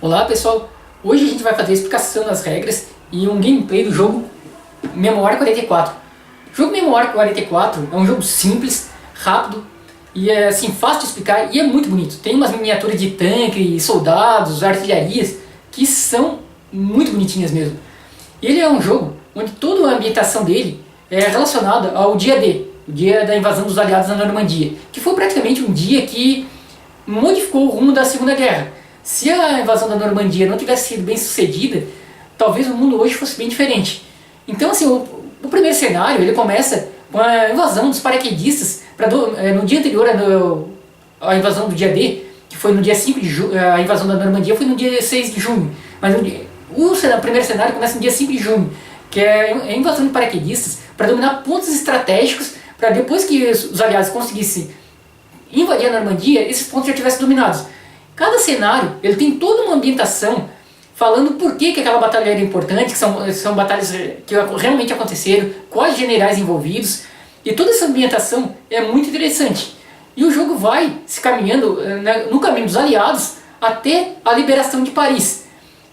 Olá pessoal, hoje a gente vai fazer a explicação das regras e um gameplay do jogo Memoir 44. O jogo Memoir 44 é um jogo simples, rápido e é assim, fácil de explicar e é muito bonito. Tem umas miniaturas de tanque, soldados, artilharias que são muito bonitinhas mesmo. Ele é um jogo onde toda a ambientação dele é relacionada ao dia D, o dia da invasão dos aliados na Normandia, que foi praticamente um dia que modificou o rumo da Segunda Guerra. Se a invasão da Normandia não tivesse sido bem sucedida, talvez o mundo hoje fosse bem diferente. Então, assim, o primeiro cenário ele começa com a invasão dos paraquedistas no dia anterior à invasão do dia D, que foi no dia 5 de junho, a invasão da Normandia foi no dia 6 de junho. Mas o primeiro cenário começa no dia 5 de junho, que é a invasão de paraquedistas para dominar pontos estratégicos, para depois que os aliados conseguissem invadir a Normandia, esses pontos já tivessem dominados. Cada cenário ele tem toda uma ambientação falando por que aquela batalha era importante, que são batalhas que realmente aconteceram, quais generais envolvidos, e toda essa ambientação é muito interessante. E o jogo vai se caminhando no caminho dos aliados até a liberação de Paris.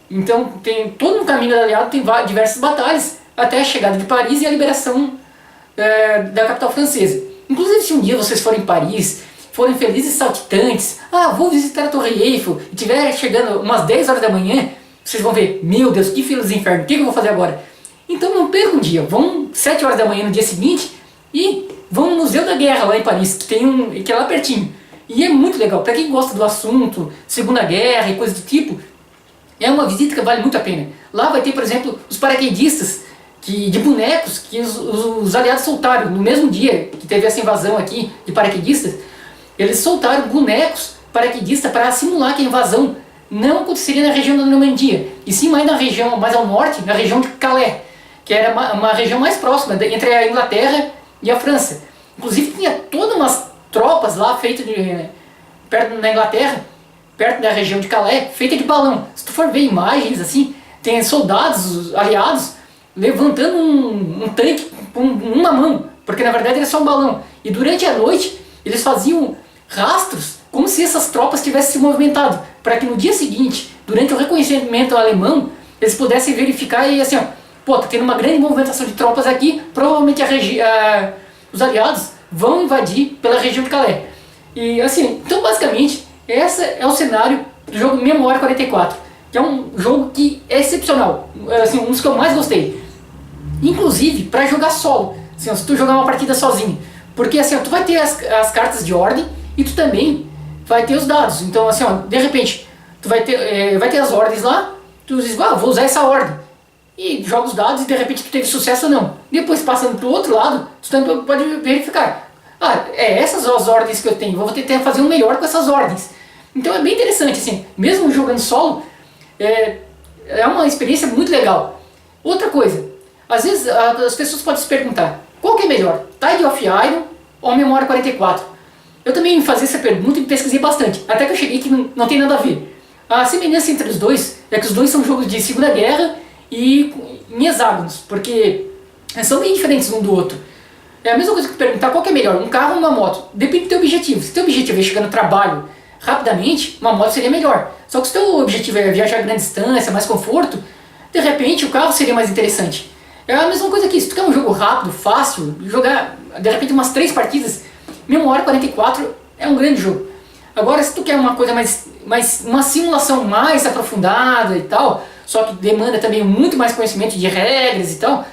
Então tem todo um caminho do aliado, tem diversas batalhas até a chegada de Paris e a liberação da capital francesa. Inclusive, se um dia vocês forem em Paris, forem felizes e saltitantes, vou visitar a Torre Eiffel, e estiver chegando umas 10 horas da manhã, vocês vão ver, meu Deus, que filas do inferno, o que eu vou fazer agora? Então não percam um dia, vão 7 horas da manhã no dia seguinte e vão no Museu da Guerra lá em Paris, que é lá pertinho. E é muito legal, para quem gosta do assunto, Segunda Guerra e coisas do tipo, é uma visita que vale muito a pena. Lá vai ter, por exemplo, os paraquedistas de bonecos que os aliados soltaram no mesmo dia que teve essa invasão aqui de paraquedistas. Eles soltaram bonecos paraquedistas para simular que a invasão não aconteceria na região da Normandia, e sim mais mais ao norte, na região de Calais, que era uma região mais próxima entre a Inglaterra e a França. Inclusive tinha todas umas tropas lá feitas perto da Inglaterra, perto da região de Calais, feita de balão. Se tu for ver imagens assim, tem soldados aliados levantando um tanque com uma mão, porque na verdade era só um balão. E durante a noite eles faziam rastros como se essas tropas tivessem se movimentado, para que no dia seguinte, durante o reconhecimento alemão, eles pudessem verificar e assim, tá tendo uma grande movimentação de tropas aqui, provavelmente os aliados vão invadir pela região de Calais. E assim, então basicamente, esse é o cenário do jogo Memoir 44, que é um jogo que é excepcional, assim, um dos que eu mais gostei. Inclusive, para jogar solo, assim, se tu jogar uma partida sozinho, porque assim, tu vai ter as cartas de ordem e tu também vai ter os dados. Então assim, de repente, tu vai ter as ordens lá, tu diz, vou usar essa ordem. E joga os dados e de repente tu teve sucesso ou não. Depois, passando pro outro lado, tu também pode verificar. Essas as ordens que eu tenho, vou tentar fazer um melhor com essas ordens. Então é bem interessante, assim, mesmo jogando solo, é uma experiência muito legal. Outra coisa, às vezes as pessoas podem se perguntar, qual que é melhor, Tide of Iron ou Memoir 44? Eu também fazia essa pergunta e pesquisei bastante, até que eu cheguei que não tem nada a ver. A semelhança entre os dois é que os dois são jogos de Segunda Guerra e em hexágonos, porque são bem diferentes um do outro. É a mesma coisa que perguntar qual que é melhor, um carro ou uma moto. Depende do teu objetivo. Se teu objetivo é chegar no trabalho rapidamente, uma moto seria melhor. Só que se teu objetivo é viajar a grande distância, mais conforto, de repente o carro seria mais interessante. É a mesma coisa aqui, se tu quer um jogo rápido, fácil, jogar de repente umas 3 partidas, Memoir 44 é um grande jogo. Agora, se tu quer uma coisa uma simulação mais aprofundada e tal, só que demanda também muito mais conhecimento de regras e tal,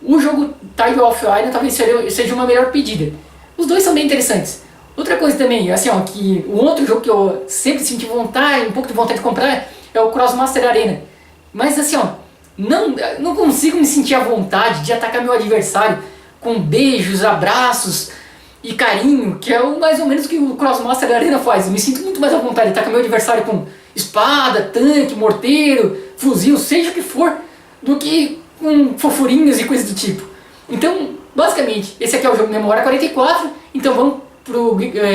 o jogo Tide of Iron talvez seja uma melhor pedida. Os dois são bem interessantes. Outra coisa também, assim, que o outro jogo que eu sempre senti um pouco de vontade de comprar é o Crossmaster Arena. Mas assim, não consigo me sentir à vontade de atacar meu adversário com beijos, abraços e carinho, que é mais ou menos o que o Crossmaster Arena faz. Eu me sinto muito mais à vontade de atacar meu adversário com espada, tanque, morteiro, fuzil, seja o que for, do que com fofurinhos e coisas do tipo. Então, basicamente, esse aqui é o jogo Memoir 44, então vamos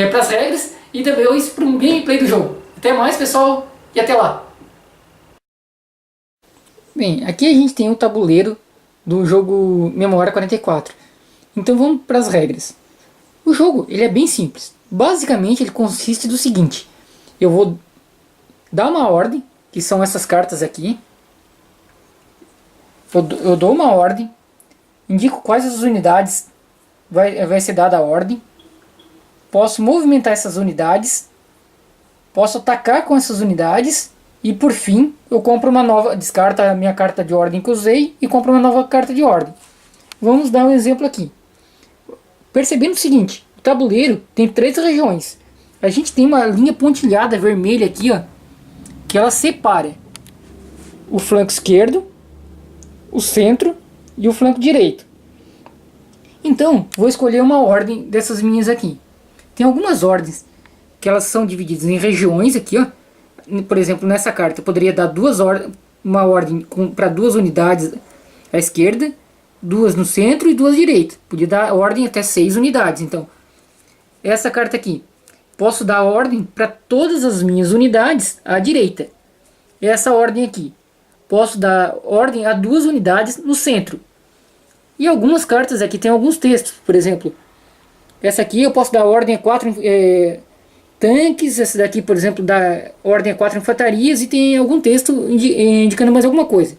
para as regras e depois para um gameplay do jogo. Até mais, pessoal, e até lá! Bem, aqui a gente tem o tabuleiro do jogo Memoir 44. Então vamos para as regras. O jogo ele é bem simples. Basicamente ele consiste do seguinte: eu vou dar uma ordem que são essas cartas aqui. Eu dou uma ordem, indico quais as unidades vai ser dada a ordem, posso movimentar essas unidades, posso atacar com essas unidades e por fim eu compro uma nova, descarto a minha carta de ordem que usei e compro uma nova carta de ordem. Vamos dar um exemplo aqui. Percebendo o seguinte, o tabuleiro tem 3 regiões. A gente tem uma linha pontilhada vermelha aqui, ó, que ela separa o flanco esquerdo, o centro e o flanco direito. Então, vou escolher uma ordem dessas minhas aqui. Tem algumas ordens que elas são divididas em regiões aqui, ó. Por exemplo, nessa carta eu poderia dar uma ordem para 2 unidades à esquerda, 2 no centro e 2 à direita. Podia dar ordem até 6 unidades. Então, essa carta aqui, posso dar ordem para todas as minhas unidades à direita. Essa ordem aqui, posso dar ordem a 2 unidades no centro. E algumas cartas aqui tem alguns textos. Por exemplo, essa aqui eu posso dar ordem a 4 tanques. Essa daqui, por exemplo, dá ordem a 4 infantarias. E tem algum texto indicando mais alguma coisa.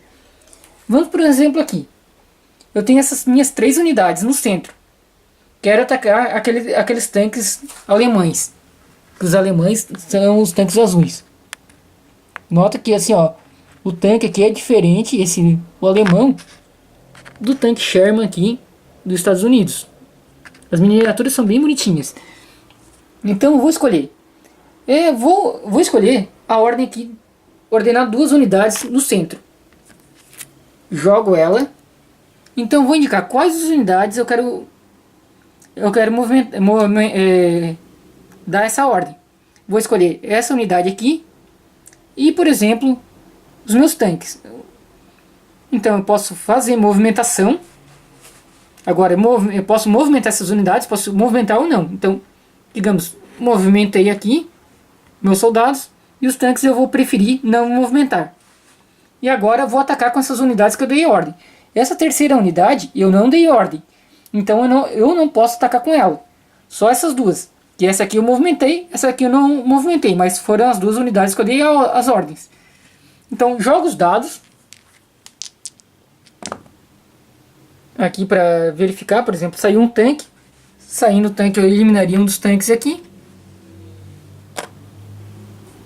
Vamos por exemplo aqui. Eu tenho essas minhas 3 unidades no centro. Quero atacar aqueles tanques alemães. Os alemães são os tanques azuis. Nota que assim, ó, o tanque aqui é diferente, o alemão, do tanque Sherman aqui dos Estados Unidos. As miniaturas são bem bonitinhas. Então eu vou escolher. Vou escolher a ordem aqui, ordenar 2 unidades no centro. Jogo ela. Então vou indicar quais as unidades eu quero dar essa ordem. Vou escolher essa unidade aqui e, por exemplo, os meus tanques. Então eu posso fazer movimentação. Agora eu posso movimentar essas unidades, posso movimentar ou não. Então, digamos, movimentei aqui meus soldados e os tanques eu vou preferir não movimentar. E agora eu vou atacar com essas unidades que eu dei ordem. Essa terceira unidade eu não dei ordem. Então eu não posso atacar com ela. Só essas duas. Que essa aqui eu movimentei, essa aqui eu não movimentei. Mas foram as 2 unidades que eu dei as ordens. Então jogo os dados. Aqui para verificar, por exemplo, saiu um tanque. Saindo o tanque eu eliminaria um dos tanques aqui.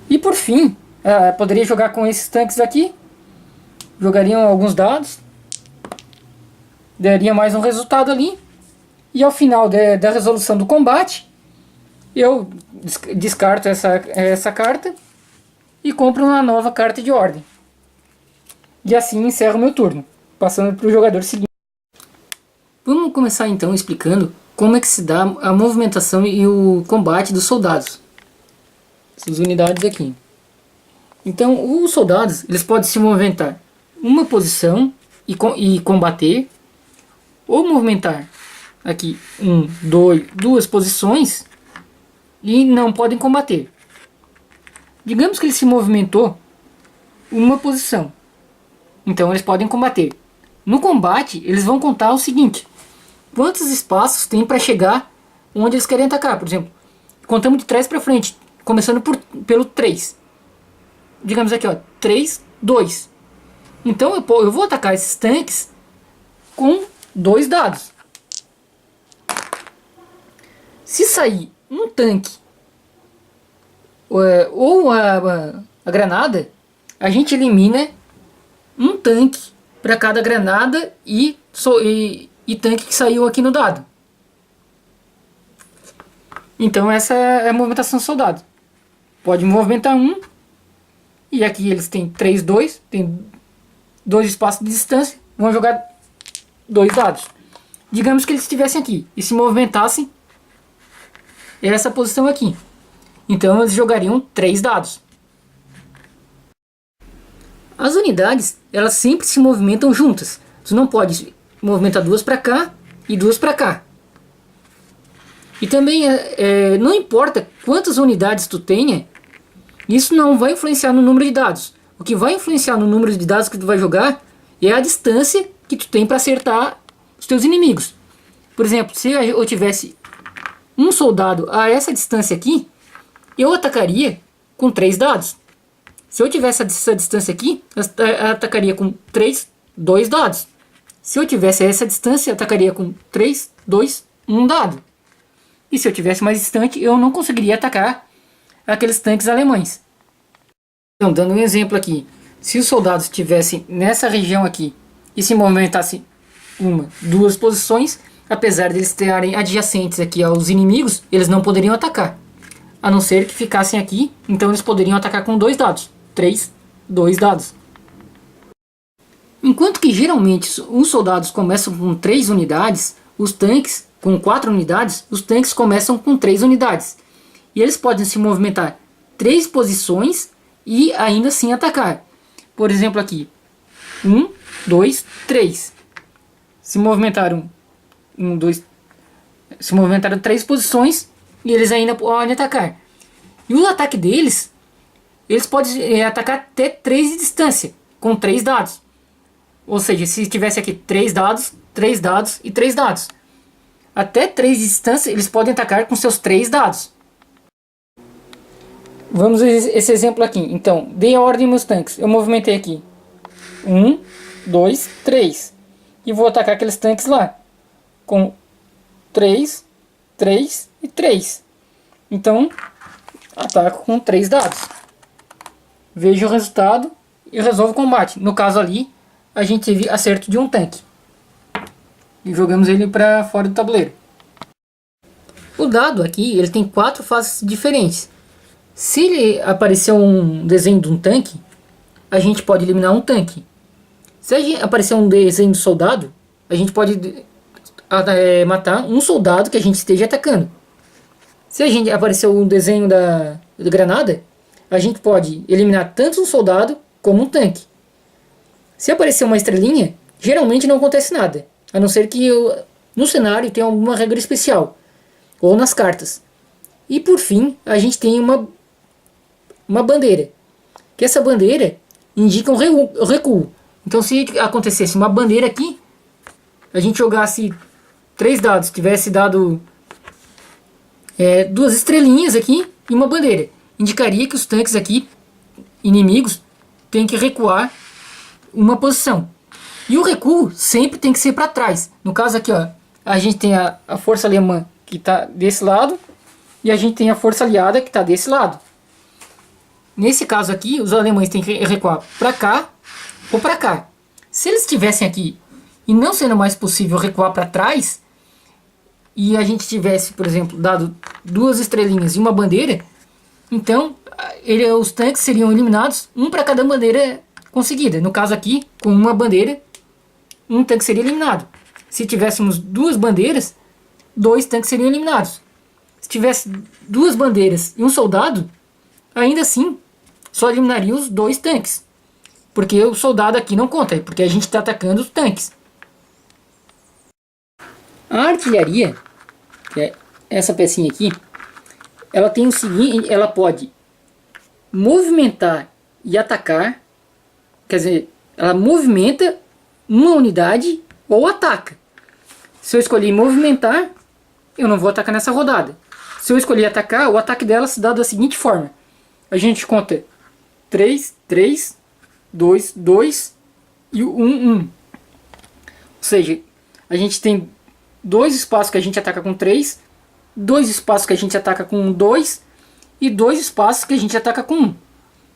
E por fim, poderia jogar com esses tanques aqui. Jogariam alguns dados. Daria mais um resultado ali. E ao final da resolução do combate, eu descarto essa carta e compro uma nova carta de ordem. E assim encerro meu turno, passando para o jogador seguinte. Vamos começar então explicando como é que se dá a movimentação e o combate dos soldados. Essas unidades aqui. Então os soldados eles podem se movimentar uma posição e combater, ou movimentar aqui 2 posições e não podem combater. Digamos que ele se movimentou uma posição, então eles podem combater. No combate eles vão contar o seguinte: quantos espaços tem para chegar onde eles querem atacar. Por exemplo, contamos de trás para frente, começando pelo 3. Digamos aqui, ó, 3, 2. Então eu vou atacar esses tanques com 2 dados. Se sair um tanque ou a granada, a gente elimina um tanque para cada granada e tanque que saiu aqui no dado. Então essa é a movimentação do soldado. Pode movimentar um. E aqui eles têm 3, 2. Tem 2 espaços de distância. Vão jogar 2 dados. Digamos que eles estivessem aqui e se movimentassem essa posição aqui. Então eles jogariam 3 dados. As unidades, elas sempre se movimentam juntas. Você não pode movimentar 2 para cá e 2 para cá. E também não importa quantas unidades tu tenha, isso não vai influenciar no número de dados. O que vai influenciar no número de dados que tu vai jogar é a distância que tu tem para acertar os teus inimigos. Por exemplo, se eu tivesse um soldado a essa distância aqui, eu atacaria com 3 dados. Se eu tivesse essa distância aqui, eu atacaria com 3, 2 dados. Se eu tivesse essa distância, eu atacaria com 3, 2, 1 dado. E se eu tivesse mais distante, eu não conseguiria atacar aqueles tanques alemães. Então, dando um exemplo aqui. Se os soldados estivessem nessa região aqui e se movimentassem uma, duas posições, apesar de eles estarem adjacentes aqui aos inimigos, eles não poderiam atacar. A não ser que ficassem aqui, então eles poderiam atacar com 2 dados. 3, 2 dados. Enquanto que geralmente os soldados começam com 3 unidades, os tanques com 4 unidades, os tanques começam com 3 unidades. E eles podem se movimentar 3 posições e ainda assim atacar. Por exemplo aqui, 1, 2, 3. Se movimentaram 3 posições e eles ainda podem atacar. E o ataque deles, eles podem atacar até 3 de distância, com 3 dados. Ou seja, se tivesse aqui 3 dados, 3 dados e 3 dados. Até 3 de distância, eles podem atacar com seus 3 dados. Vamos ver esse exemplo aqui. Então, dei a ordem meus tanques. Eu movimentei aqui. 1, 2, 3. E vou atacar aqueles tanques lá. Com 3, 3 e 3. Então, ataco com 3 dados. Vejo o resultado e resolvo o combate. No caso ali, a gente teve acerto de um tanque. E jogamos ele para fora do tabuleiro. O dado aqui, ele tem 4 faces diferentes. Se ele aparecer um desenho de um tanque, a gente pode eliminar um tanque. Se aparecer um desenho de soldado, a gente pode matar um soldado que a gente esteja atacando. Se a gente aparecer um desenho da granada, a gente pode eliminar tanto um soldado como um tanque. Se aparecer uma estrelinha, geralmente não acontece nada, a não ser que no cenário tenha alguma regra especial, ou nas cartas. E por fim, a gente tem uma bandeira, que essa bandeira indica um recuo. Então se acontecesse uma bandeira aqui, a gente jogasse 3 dados, tivesse dado 2 estrelinhas aqui e uma bandeira, indicaria que os tanques aqui, inimigos, têm que recuar uma posição. E o recuo sempre tem que ser para trás. No caso aqui, ó, a gente tem a força alemã que está desse lado e a gente tem a força aliada que está desse lado. Nesse caso aqui, os alemães têm que recuar para cá ou para cá. Se eles estivessem aqui e não sendo mais possível recuar para trás, e a gente tivesse, por exemplo, dado 2 estrelinhas e uma bandeira, então os tanques seriam eliminados, um para cada bandeira conseguida. No caso aqui, com uma bandeira, um tanque seria eliminado. Se tivéssemos 2 bandeiras, 2 tanques seriam eliminados. Se tivesse 2 bandeiras e um soldado, ainda assim, só eliminaria os 2 tanques. Porque o soldado aqui não conta, porque a gente está atacando os tanques. A artilharia, que é essa pecinha aqui, ela tem o seguinte, ela pode movimentar e atacar, quer dizer, ela movimenta uma unidade ou ataca. Se eu escolher movimentar, eu não vou atacar nessa rodada. Se eu escolher atacar, o ataque dela se dá da seguinte forma. A gente conta 3, 3, 2, 2 e 1, 1. Ou seja, a gente tem 2 espaços que a gente ataca com 3, 2 espaços que a gente ataca com 2 e 2 espaços que a gente ataca com 1.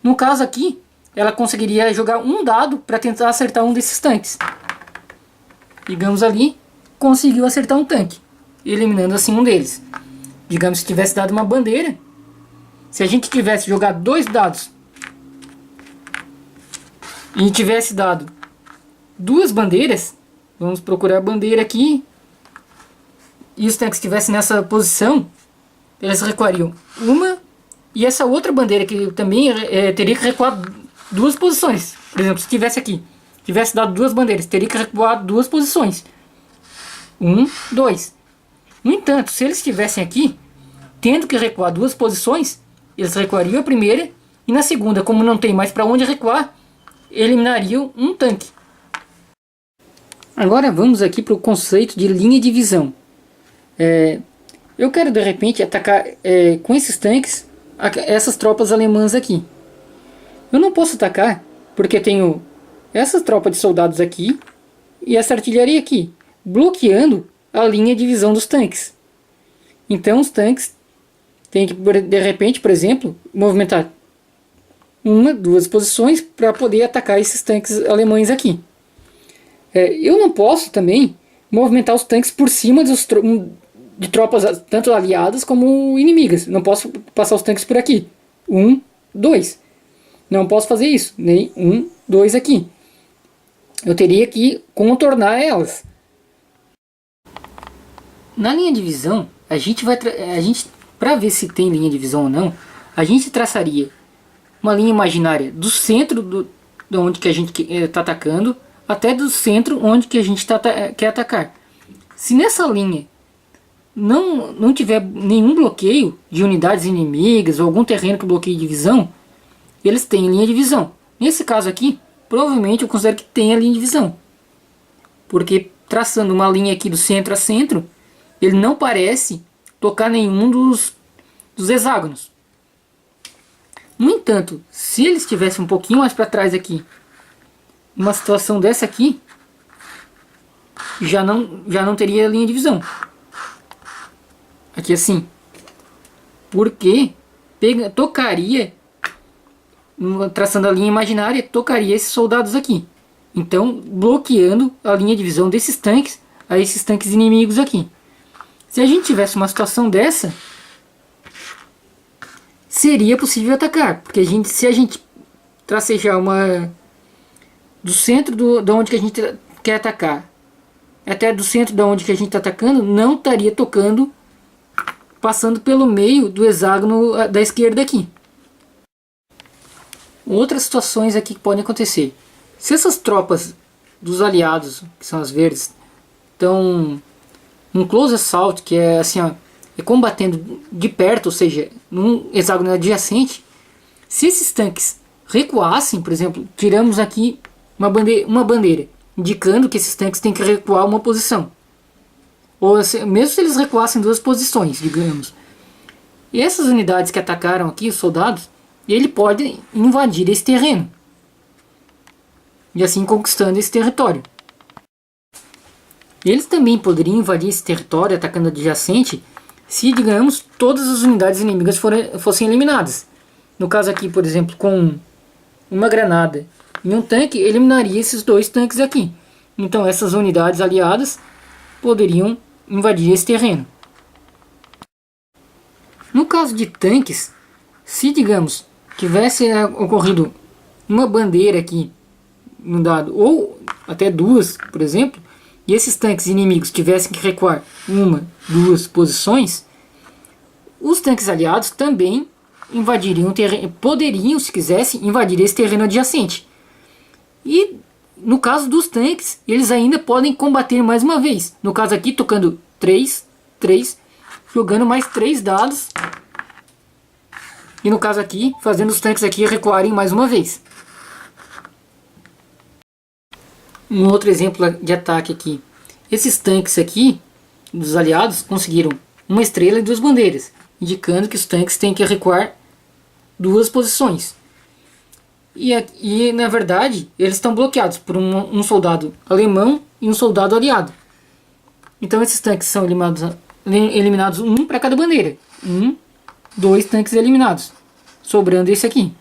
No caso aqui, ela conseguiria jogar um dado para tentar acertar um desses tanques. Digamos ali, conseguiu acertar um tanque, eliminando assim um deles. Digamos que tivesse dado uma bandeira, se a gente tivesse jogado 2 dados e tivesse dado 2 bandeiras, vamos procurar a bandeira aqui, e os tanques estivessem nessa posição, eles recuariam uma, e essa outra bandeira que também teria que recuar 2 posições. Por exemplo, se tivesse aqui, tivesse dado 2 bandeiras, teria que recuar 2 posições. 1, 2. No entanto, se eles estivessem aqui, tendo que recuar 2 posições, eles recuariam a primeira, e na segunda, como não tem mais para onde recuar, eliminariam um tanque. Agora vamos aqui para o conceito de linha de visão. Eu quero de repente atacar com esses tanques essas tropas alemãs aqui. Eu não posso atacar porque tenho essa tropa de soldados aqui e essa artilharia aqui, bloqueando a linha de visão dos tanques. Então os tanques têm que, de repente, por exemplo, movimentar uma, duas posições para poder atacar esses tanques alemães aqui. Eu não posso também movimentar os tanques por cima de tropas tanto aliadas como inimigas. Não posso passar os tanques por aqui. 1, 2. Não posso fazer isso. Nem 1, 2 aqui. Eu teria que contornar elas. Na linha de visão, para ver se tem linha de visão ou não, a gente traçaria uma linha imaginária do centro de onde que a gente está atacando até do centro onde que a gente quer atacar. Se nessa linha não tiver nenhum bloqueio de unidades inimigas ou algum terreno que bloqueie de visão, eles têm linha de visão. Nesse caso aqui, provavelmente eu considero que tem a linha de visão, porque traçando uma linha aqui do centro a centro, ele não parece tocar nenhum dos hexágonos. No entanto, se ele estivesse um pouquinho mais para trás aqui, uma situação dessa aqui, já não teria linha de visão. Aqui assim. Porque tocaria, traçando a linha imaginária, tocaria esses soldados aqui. Então, bloqueando a linha de visão desses tanques a esses tanques inimigos aqui. Se a gente tivesse uma situação dessa, seria possível atacar, porque se a gente tracejar do centro de onde que a gente quer atacar até do centro de onde que a gente está atacando, não estaria tocando, passando pelo meio do hexágono da esquerda aqui. Outras situações aqui que podem acontecer: se essas tropas dos aliados, que são as verdes, estão um close assault, que é assim, ó, combatendo de perto, ou seja, num hexágono adjacente, se esses tanques recuassem, por exemplo, tiramos aqui uma bandeira indicando que esses tanques têm que recuar uma posição, ou mesmo se eles recuassem duas posições, digamos, e essas unidades que atacaram aqui, os soldados, ele pode invadir esse terreno e assim conquistando esse território. Eles também poderiam invadir esse território atacando adjacente se, digamos, todas as unidades inimigas fossem eliminadas. No caso aqui, por exemplo, com uma granada e um tanque, eliminaria esses dois tanques aqui. Então essas unidades aliadas poderiam invadir esse terreno. No caso de tanques, se, digamos, tivesse ocorrido uma bandeira aqui no dado, ou até duas, por exemplo, e esses tanques inimigos tivessem que recuar uma, duas posições, os tanques aliados também invadiriam o terreno, poderiam, se quisessem, invadir esse terreno adjacente. E no caso dos tanques, eles ainda podem combater mais uma vez. No caso aqui, tocando 3, jogando mais 3 dados. E no caso aqui, fazendo os tanques aqui recuarem mais uma vez. Um outro exemplo de ataque aqui. Esses tanques aqui, dos aliados, conseguiram uma estrela e 2 bandeiras, indicando que os tanques têm que recuar 2 posições. E na verdade, eles estão bloqueados por um soldado alemão e um soldado aliado. Então esses tanques são eliminados um para cada bandeira. 2 tanques eliminados, sobrando esse aqui.